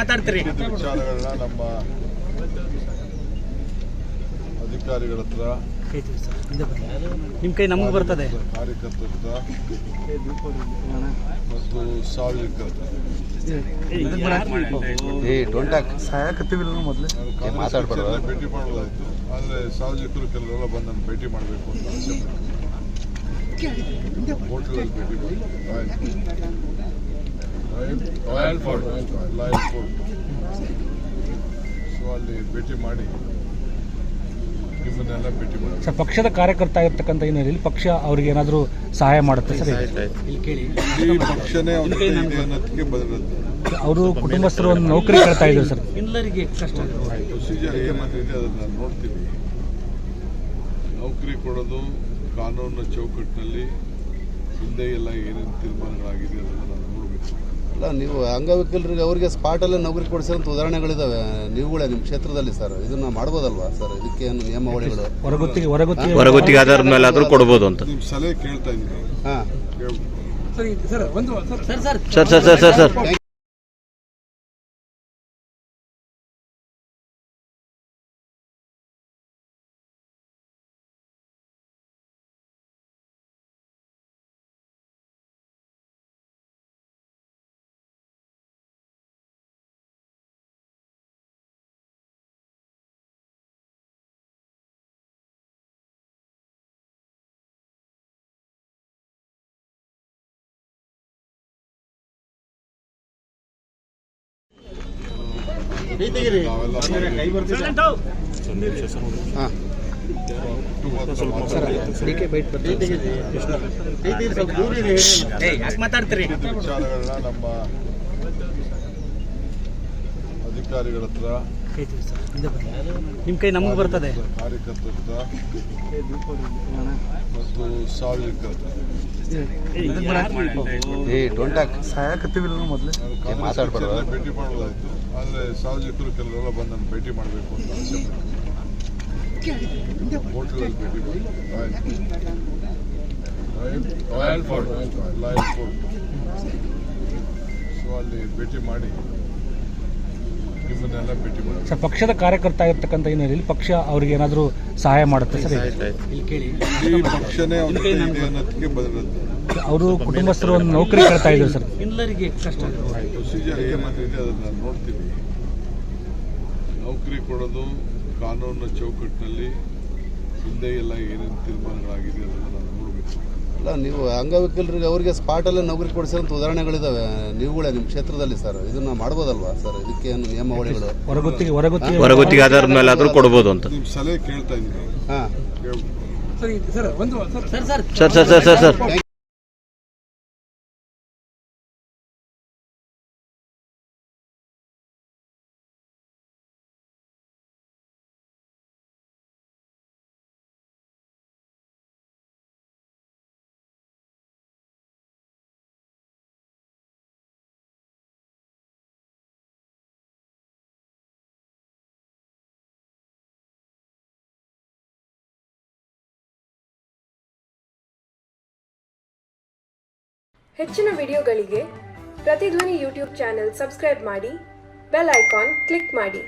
ಮಾತಾಡ್ತೀರಿ ವಿಚಾರಗಳನ್ನ ನಮ್ಮ ಅಧಿಕಾರಿಗಳ ಹತ್ರ ನಿಮ್ಮ ಕೈ ನಮಗೆ ಬರ್ತದೆ ಕಾರ್ಯಕರ್ತರ ಹತ್ರ ಮತ್ತು ಸಾರ್ವಜನಿಕರ ಭೇಟಿ ಮಾಡೋದಾಯ್ತು. ಆದರೆ ಸಾರ್ವಜನಿಕರು ಕೆಲವರೆಲ್ಲ ಬಂದು ನಾನು ಭೇಟಿ ಮಾಡಬೇಕು ಅಂತ ಆಸೆ ಹೋಟೆಲಲ್ಲಿ ಭೇಟಿ ಮಾಡಿ ರಾಯಲ್ ಫೋರ್ಟ್ ಸೊ ಅಲ್ಲಿ ಭೇಟಿ ಮಾಡಿ ನಿಮ್ಮನ್ನೆಲ್ಲ ಭೇಟಿ ಮಾಡಿ. ಸರ್, ಪಕ್ಷದ ಕಾರ್ಯಕರ್ತ ಆಗಿರ್ತಕ್ಕಂಥ ಹಿನ್ನೆಲೆಯಲ್ಲಿ ಪಕ್ಷ ಅವ್ರಿಗೆ ಏನಾದರೂ ಸಹಾಯ ಮಾಡುತ್ತೆ ಸರ್? ಈ ಪಕ್ಷನೇ ಅವ್ರ ಜೊತೆ ಇದೆ ಅನ್ನೋದಕ್ಕೆ ಬದಲದ್ದು. ಅವರು ಕುಟುಂಬಸ್ಥರು ಒಂದು ನೌಕರಿ ಕೇಳ್ತಾ ಇದ್ದಾರೆ ಸರ್. ಎಲ್ಲರಿಗೆ ಕಷ್ಟ ಪ್ರೊಸೀಜರ್ ಏನಿದೆ ಅದನ್ನು ನಾನು ನೋಡ್ತೀನಿ. ನೌಕರಿ ಕೊಡೋದು ಕಾನೂನಿನ ಚೌಕಟ್ಟಿನಲ್ಲಿ ಹಿಂದೆ ಎಲ್ಲ ಏನೇನು ತೀರ್ಮಾನಗಳಾಗಿದೆ ಅದನ್ನು ನಾನು ನೋಡಬೇಕು. ಅಲ್ಲ, ನೀವು ಅಂಗವಿಕಲರಿಗೆ ಅವರಿಗೆ ಸ್ಪಾಟಲ್ಲೇ ನೌಕರಿ ಕೊಡಿಸಿರೋಂಥ ಉದಾಹರಣೆಗಳಿದ್ದಾವೆ ನೀವುಗಳೇ ನಿಮ್ಮ ಕ್ಷೇತ್ರದಲ್ಲಿ ಸರ್. ಇದನ್ನು ಮಾಡ್ಬೋದಲ್ವಾ ಸರ್? ಇದಕ್ಕೆ ಏನು ನಿಯಮಾವಳಿಗಳು ಹೊರಗುತ್ತಿಗೆ ಆಧಾರದ ಮೇಲೆ ಆದರೂ ಕೊಡ್ಬೋದು ಅಂತ ನಿಮ್ಮ ಸಲಹೆ ಕೇಳ್ತಾ ಇದ್ದೀನಿ. ಹಾಂ ಸರ್ ಮಾತಾಡ್ತೀರಿ ವಿಚಾರಗಳನ್ನ ನಮ್ಮ ಅಧಿಕಾರಿಗಳ ಹತ್ರ ನಿಮ್ಮ ಕೈ ನಮಗೆ ಬರ್ತದೆ ಕಾರ್ಯಕರ್ತರ ಹತ್ರ ಮತ್ತು ಸಾರ್ವಜನಿಕರ ಹತ್ರ ಭೇಟಿ ಮಾಡೋದಾಯ್ತು. ಆದರೆ ಸಾರ್ವಜನಿಕರು ಕೆಲವರೆಲ್ಲ ಬಂದು ನಾನು ಭೇಟಿ ಮಾಡಬೇಕು ಅಂತ ಆಸೆ ಹೋಟೆಲಲ್ಲಿ ಭೇಟಿ ಮಾಡಿ ರಾಯಲ್ ಫೋರ್ಟ್ ಸೊ ಅಲ್ಲಿ ಭೇಟಿ ಮಾಡಿ ನಿಮ್ಮನ್ನೆಲ್ಲ ಭೇಟಿ ಮಾಡಿ. ಸರ್, ಪಕ್ಷದ ಕಾರ್ಯಕರ್ತ ಆಗಿರ್ತಕ್ಕಂಥ ಹಿನ್ನೆಲೆಯಲ್ಲಿ ಪಕ್ಷ ಅವ್ರಿಗೆ ಏನಾದರೂ ಸಹಾಯ ಮಾಡುತ್ತೆ ಸರ್? ಈ ಪಕ್ಷನೇ ಅವ್ರ ಜೊತೆ ಇದೆ ಅನ್ನೋದಕ್ಕೆ ಬದಲದ್ದು. ಅವರು ಕುಟುಂಬಸ್ಥರು ಒಂದು ನೌಕರಿ ಕೇಳ್ತಾ ಇದ್ದಾರೆ ಸರ್. ಎಲ್ಲರಿಗೆ ಕಷ್ಟ ಪ್ರೊಸೀಜರ್ ಏನಿದೆ ಅದನ್ನು ನಾನು ನೋಡ್ತೀನಿ. ನೌಕರಿ ಕೊಡೋದು ಕಾನೂನಿನ ಚೌಕಟ್ಟಿನಲ್ಲಿ ಹಿಂದೆ ಎಲ್ಲ ಏನೇನು ತೀರ್ಮಾನಗಳಾಗಿದೆ ಅದನ್ನು ನಾನು ನೋಡಬೇಕು. ಅಲ್ಲ, ನೀವು ಅಂಗವಿಕಲರಿಗೆ ಅವರಿಗೆ ಸ್ಪಾಟಲ್ಲೇ ನೌಕರಿ ಕೊಡಿಸಿರೋಂಥ ಉದಾಹರಣೆಗಳಿದ್ದಾವೆ ನೀವುಗಳೇ ನಿಮ್ಮ ಕ್ಷೇತ್ರದಲ್ಲಿ ಸರ್. ಇದನ್ನು ಮಾಡ್ಬೋದಲ್ವಾ ಸರ್? ಇದಕ್ಕೆ ಏನು ನಿಯಮಾವಳಿಗಳು ಹೊರಗುತ್ತಿಗೆ ಆಧಾರದ ಮೇಲೆ ಆದರೂ ಕೊಡ್ಬೋದು ಅಂತ ನಿಮ್ಮ ಸಲಹೆ ಕೇಳ್ತಾ ಇದ್ದೀನಿ. ಹಾಂ ಸರ್ ಹೆಚ್ಚಿನ ವಿಡಿಯೋಗಳಿಗೆ ಪ್ರತಿಧ್ವನಿ ಯೂಟ್ಯೂಬ್ ಚಾನೆಲ್ ಸಬ್ಸ್ಕ್ರೈಬ್ ಮಾಡಿ, ಬೆಲ್ ಐಕಾನ್ ಕ್ಲಿಕ್ ಮಾಡಿ.